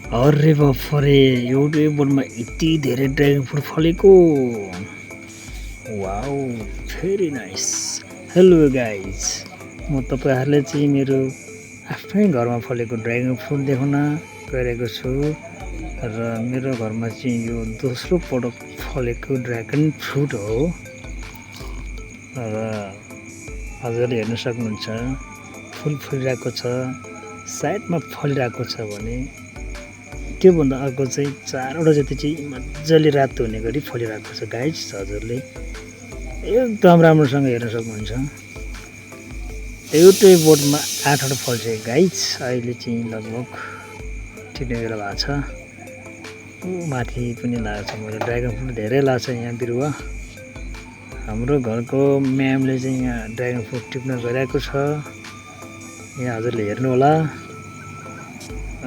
अरे बाफरे एउटै बोटमा यति धेरै ड्र्यागन फ्रुट फलेको wow very nice. Hello guys, म तपाईँहरूले चाहिँ मेरो आफ्नै घरमा फलेको ड्र्यागन फ्रुट देखाउन गइरहेको छु र मेरो घरमा चाहिँ यो दोस्रो पटक फलेको ड्र्यागन फ्रुट हो र हजुरले हेर्न सक्नुहुन्छ फुल फुलिरहेको छ, साइडमा फलिरहेको छ भने त्योभन्दा अर्को चाहिँ 4वटा जति चाहिँ मजाले रातो हुने गरी फलिरहेको छ गाइज। हजुरले एकदम राम्रोसँग हेर्न सक्नुहुन्छ। एउटै बोटमा 8वटा फल्छ गाइज। अहिले चाहिँ लगभग ठिकै बेला भएको छ। माथि पनि लागेको छ, मैले ड्र्यागन फ्रुट धेरै लाग्छ यहाँ बिरुवा। हाम्रो घरको म्यामले चाहिँ यहाँ ड्र्यागन फ्रुट टिप्न गइरहेको छ, यहाँ हजुरले हेर्नु होला।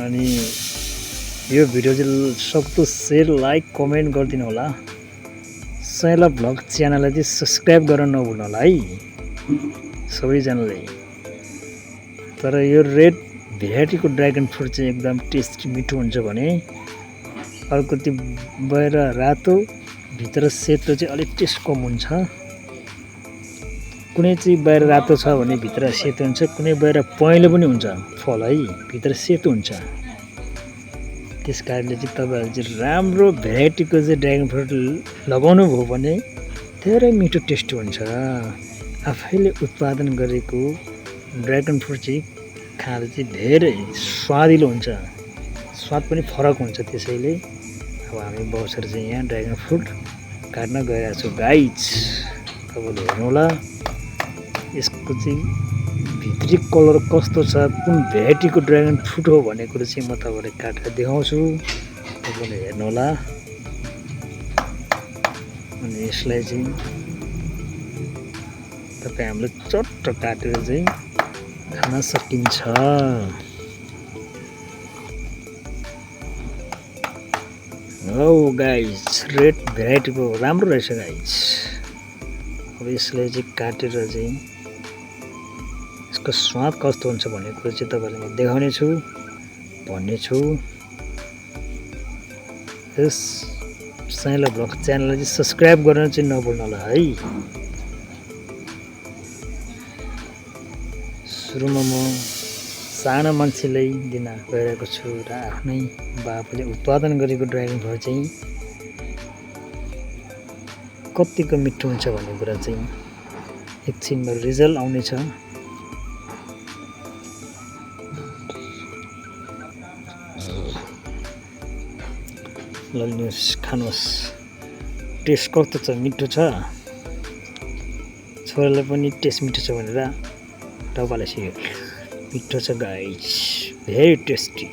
अनि यो भिडियो चाहिँ सक्दो सेयर लाइक कमेन्ट गरिदिनु होला। सैला भ्लग च्यानललाई चाहिँ सब्सक्राइब गर्न नभुल्नु होला है सबैजनाले। तर यो रेड भेराइटीको ड्र्यागन फ्रुट चाहिँ एकदम टेस्टी मिठो हुन्छ भने अर्को त्यो बाहिर रातो भित्र सेतो चाहिँ अलिक टेस्ट कम हुन्छ। कुनै चाहिँ बाहिर रातो छ भने भित्र सेतो हुन्छ, कुनै बाहिर पहेँलो पनि हुन्छ फल है, भित्र सेतो हुन्छ। त्यस कारणले चाहिँ तपाईँहरूले चाहिँ राम्रो भेराइटीको चाहिँ ड्र्यागन फ्रुट लगाउनु भयो भने धेरै मिठो टेस्टी हुन्छ। आफैले उत्पादन गरेको ड्र्यागन फ्रुट चाहिँ खाँदा चाहिँ धेरै स्वादिलो हुन्छ, स्वाद पनि फरक हुन्छ। त्यसैले अब हामी बसेर चाहिँ यहाँ ड्र्यागन फ्रुट काट्न गइरहेको छु गाइज। तपाईँले हेर्नु होला यसको चाहिँ भित्री कलर कस्तो छ, कुन भेराइटीको ड्र्यागन फ्रुट हो भन्ने कुरो चाहिँ म तपाईँलाई काटेर देखाउँछु, तपाईँले हेर्नु होला। अनि यसलाई चाहिँ तपाईँ हामीले चट्ट काटेर चाहिँ खान सकिन्छ। हो गाइज, रेड भेराइटीको राम्रो रहेछ गाइज। अब यसलाई चाहिँ काटेर चाहिँ यसको स्वाद कस्तो हुन्छ भन्ने कुरो चाहिँ तपाईँलाई म देखाउने छु भन्ने छु। यस सैला भ्लग च्यानललाई चाहिँ सब्सक्राइब गर्न चाहिँ नभुल्नु होला है। सुरुमा म सानो मान्छेलाई दिन गइरहेको छु र आफ्नै बाबुले उत्पादन गरेको ड्र्यागन फ्रुट चाहिँ कतिको मिठो हुन्छ भन्ने कुरा चाहिँ एकछिनमा रिजल्ट आउनेछ। लिनुहोस्, खानुहोस्, टेस्ट कस्तो छ, मिठो छ। छोरालाई पनि टेस्ट मिठो छ भनेर तपाईँलाई सिक्यो। मिठो छ गाइज, भेरी टेस्टी।